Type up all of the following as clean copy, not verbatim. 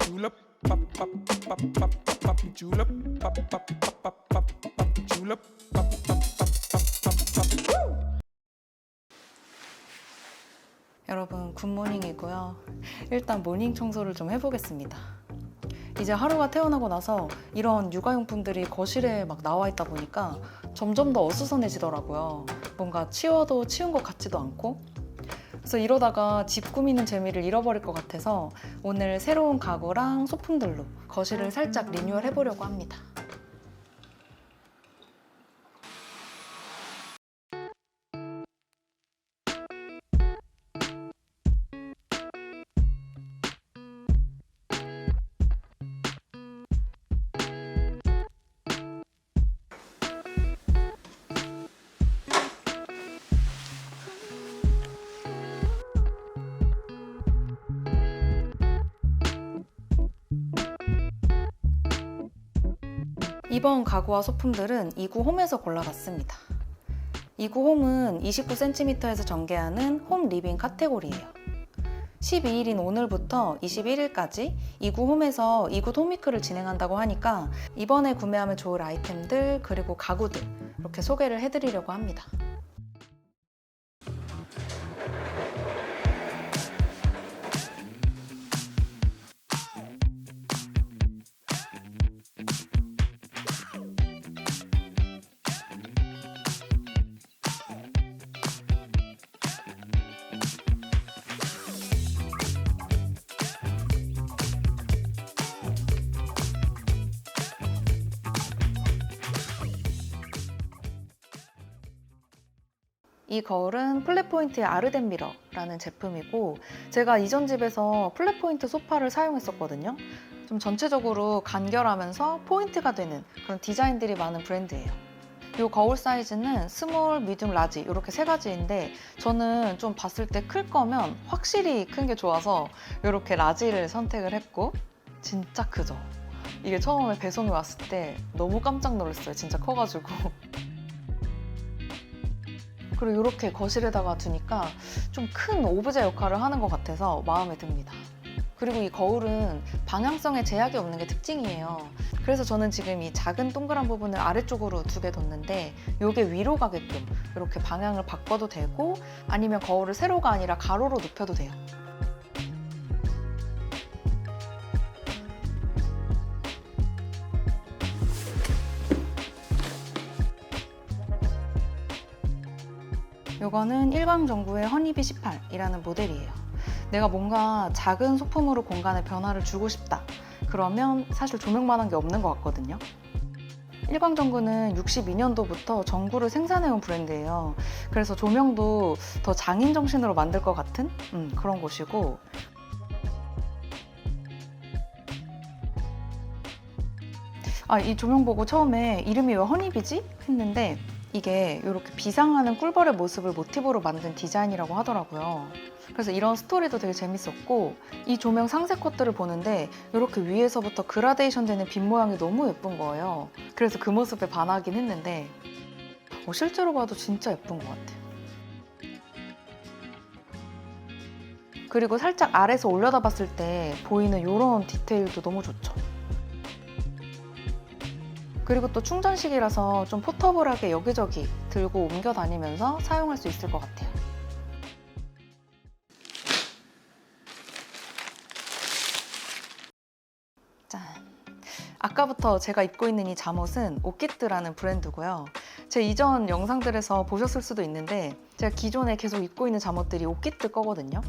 julep, pop, pop, pop, pop, pop, julep, pop, pop, pop, pop, pop, pop, julep, pop, pop, pop, pop, pop, pop. 여러분 굿모닝이고요. 일단 모닝 청소를 좀 해보겠습니다. 이제 하루가 태어나고 나서 이런 육아용품들이 거실에 막 나와 있다 보니까 점점 더 어수선해지더라고요. 뭔가 치워도 치운 것 같지도 않고. 그래서 이러다가 집 꾸미는 재미를 잃어버릴 것 같아서 오늘 새로운 가구랑 소품들로 거실을 살짝 리뉴얼 해보려고 합니다. 이번 가구와 소품들은 이구홈에서 골라봤습니다. 이구홈은 29cm에서 전개하는 홈 리빙 카테고리예요. 12일인 오늘부터 21일까지 이구홈에서 이구 홈위크를 진행한다고 하니까 이번에 구매하면 좋을 아이템들 그리고 가구들 이렇게 소개를 해드리려고 합니다. 이 거울은 플랫포인트의 아르덴 미러라는 제품이고 제가 이전 집에서 플랫포인트 소파를 사용했었거든요. 좀 전체적으로 간결하면서 포인트가 되는 그런 디자인들이 많은 브랜드예요. 이 거울 사이즈는 스몰, 미디움, 라지 이렇게 세 가지인데 저는 좀 봤을 때 클 거면 확실히 큰 게 좋아서 이렇게 라지를 선택을 했고 진짜 크죠? 이게 처음에 배송이 왔을 때 너무 깜짝 놀랐어요. 진짜 커가지고. 그리고 이렇게 거실에다가 두니까 좀 큰 오브제 역할을 하는 것 같아서 마음에 듭니다. 그리고 이 거울은 방향성에 제약이 없는 게 특징이에요. 그래서 저는 지금 이 작은 동그란 부분을 아래쪽으로 두 개 뒀는데 이게 위로 가게끔 이렇게 방향을 바꿔도 되고 아니면 거울을 세로가 아니라 가로로 눕혀도 돼요. 이거는 일광전구의 허니비 18이라는 모델이에요. 내가 뭔가 작은 소품으로 공간에 변화를 주고 싶다. 그러면 사실 조명만한 게 없는 것 같거든요. 일광전구는 62년도부터 전구를 생산해온 브랜드예요. 그래서 조명도 더 장인 정신으로 만들 것 같은 그런 곳이고 이 조명 보고 처음에 이름이 왜 허니비지? 했는데 이게 이렇게 비상하는 꿀벌의 모습을 모티브로 만든 디자인이라고 하더라고요. 그래서 이런 스토리도 되게 재밌었고 이 조명 상세 컷들을 보는데 이렇게 위에서부터 그라데이션 되는 빛 모양이 너무 예쁜 거예요. 그래서 그 모습에 반하긴 했는데 실제로 봐도 진짜 예쁜 것 같아요. 그리고 살짝 아래서 올려다 봤을 때 보이는 이런 디테일도 너무 좋죠. 그리고 또 충전식이라서 좀 포터블하게 여기저기 들고 옮겨 다니면서 사용할 수 있을 것 같아요. 짠! 아까부터 제가 입고 있는 이 잠옷은 오키트라는 브랜드고요. 제 이전 영상들에서 보셨을 수도 있는데 제가 기존에 계속 입고 있는 잠옷들이 오키트 거거든요.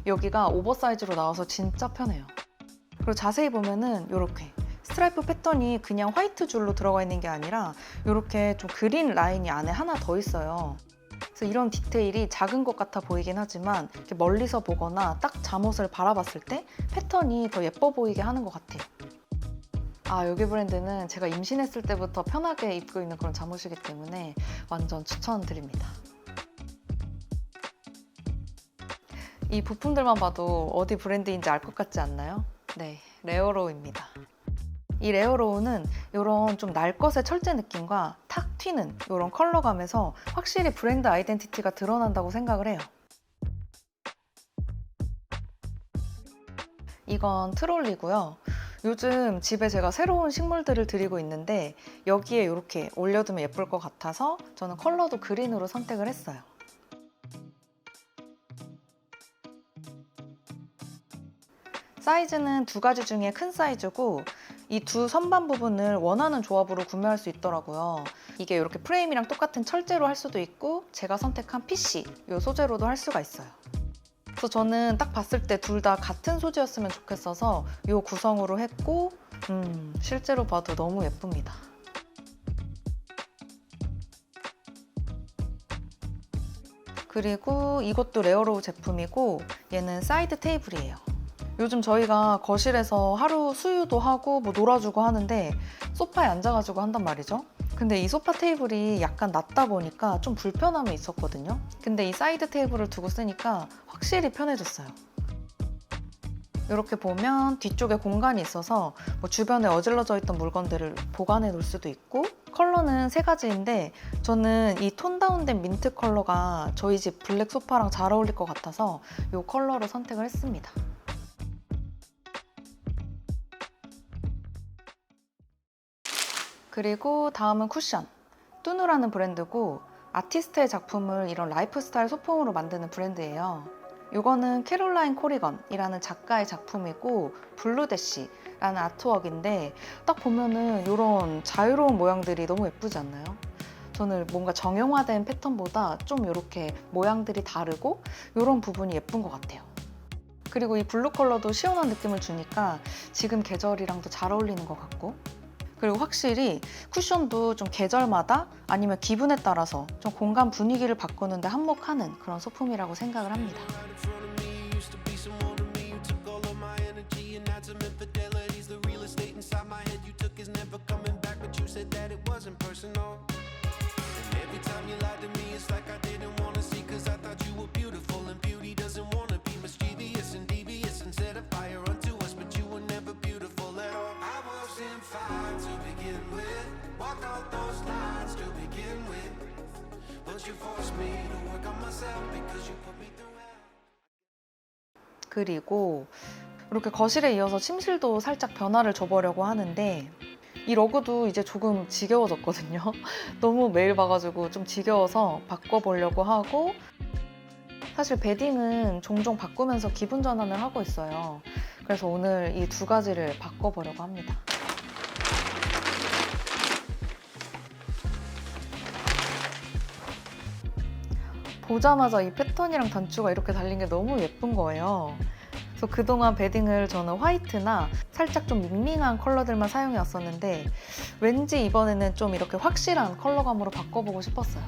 여기가 오버사이즈로 나와서 진짜 편해요. 그리고 자세히 보면은 이렇게 스트라이프 패턴이 그냥 화이트 줄로 들어가 있는 게 아니라 이렇게 좀 그린 라인이 안에 하나 더 있어요. 그래서 이런 디테일이 작은 것 같아 보이긴 하지만 이렇게 멀리서 보거나 딱 잠옷을 바라봤을 때 패턴이 더 예뻐 보이게 하는 것 같아요. 여기 브랜드는 제가 임신했을 때부터 편하게 입고 있는 그런 잠옷이기 때문에 완전 추천드립니다. 이 부품들만 봐도 어디 브랜드인지 알 것 같지 않나요? 네, 레오로우입니다. 이 레오로우는 이런 좀 날 것의 철제 느낌과 탁 튀는 이런 컬러감에서 확실히 브랜드 아이덴티티가 드러난다고 생각을 해요. 이건 트롤리고요. 요즘 집에 제가 새로운 식물들을 들이고 있는데 여기에 이렇게 올려두면 예쁠 것 같아서 저는 컬러도 그린으로 선택을 했어요. 사이즈는 두 가지 중에 큰 사이즈고 이 두 선반 부분을 원하는 조합으로 구매할 수 있더라고요. 이게 이렇게 프레임이랑 똑같은 철제로 할 수도 있고 제가 선택한 PC 이 소재로도 할 수가 있어요. 그래서 저는 딱 봤을 때 둘 다 같은 소재였으면 좋겠어서 이 구성으로 했고 실제로 봐도 너무 예쁩니다. 그리고 이것도 레어로우 제품이고 얘는 사이드 테이블이에요. 요즘 저희가 거실에서 하루 수유도 하고 뭐 놀아주고 하는데 소파에 앉아가지고 한단 말이죠. 근데 이 소파 테이블이 약간 낮다 보니까 좀 불편함이 있었거든요. 근데 이 사이드 테이블을 두고 쓰니까 확실히 편해졌어요. 이렇게 보면 뒤쪽에 공간이 있어서 뭐 주변에 어질러져 있던 물건들을 보관해 놓을 수도 있고, 컬러는 세 가지인데 저는 이 톤 다운된 민트 컬러가 저희 집 블랙 소파랑 잘 어울릴 것 같아서 이 컬러로 선택을 했습니다. 그리고 다음은 쿠션. 뚜누라는 브랜드고 아티스트의 작품을 이런 라이프스타일 소품으로 만드는 브랜드예요. 이거는 캐롤라인 코리건이라는 작가의 작품이고 블루대시라는 아트웍인데 딱 보면은 이런 자유로운 모양들이 너무 예쁘지 않나요? 저는 뭔가 정형화된 패턴보다 좀 이렇게 모양들이 다르고 이런 부분이 예쁜 것 같아요. 그리고 이 블루 컬러도 시원한 느낌을 주니까 지금 계절이랑도 잘 어울리는 것 같고, 그리고 확실히 쿠션도 좀 계절마다 아니면 기분에 따라서 좀 공간 분위기를 바꾸는데 한몫하는 그런 소품이라고 생각을 합니다. 그리고 이렇게 거실에 이어서 침실도 살짝 변화를 줘보려고 하는데 이 러그도 이제 조금 지겨워졌거든요. 너무 매일 봐가지고 좀 지겨워서 바꿔보려고 하고, 사실 베딩은 종종 바꾸면서 기분 전환을 하고 있어요. 그래서 오늘 이 두 가지를 바꿔보려고 합니다. 보자마자 이 패턴이랑 단추가 이렇게 달린 게 너무 예쁜 거예요. 그래서 그동안 베딩을 저는 화이트나 살짝 좀 밍밍한 컬러들만 사용해 왔었는데 왠지 이번에는 좀 이렇게 확실한 컬러감으로 바꿔보고 싶었어요.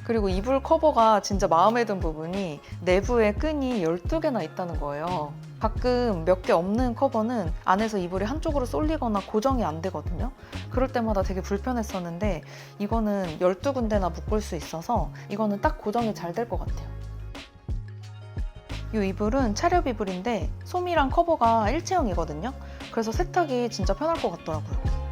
그리고 이불 커버가 진짜 마음에 든 부분이 내부에 끈이 12개나 있다는 거예요. 가끔 몇 개 없는 커버는 안에서 이불이 한쪽으로 쏠리거나 고정이 안 되거든요. 그럴 때마다 되게 불편했었는데 이거는 12군데나 묶을 수 있어서 이거는 딱 고정이 잘 될 것 같아요. 이 이불은 차렵 이불인데 솜이랑 커버가 일체형이거든요. 그래서 세탁이 진짜 편할 것 같더라고요.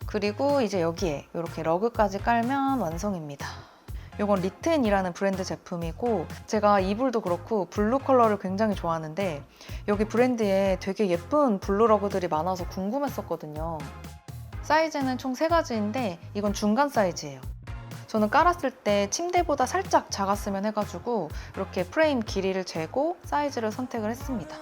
그리고 이제 여기에 이렇게 러그까지 깔면 완성입니다. 이건 리튼이라는 브랜드 제품이고 제가 이불도 그렇고 블루 컬러를 굉장히 좋아하는데 여기 브랜드에 되게 예쁜 블루 러그들이 많아서 궁금했었거든요. 사이즈는 총 3가지인데 이건 중간 사이즈예요. 저는 깔았을 때 침대보다 살짝 작았으면 해가지고 이렇게 프레임 길이를 재고 사이즈를 선택을 했습니다.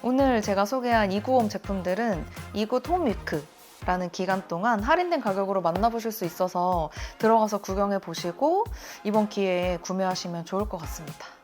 오늘 제가 소개한 이구홈 제품들은 이굿 홈위크 라는 기간 동안 할인된 가격으로 만나보실 수 있어서 들어가서 구경해 보시고 이번 기회에 구매하시면 좋을 것 같습니다.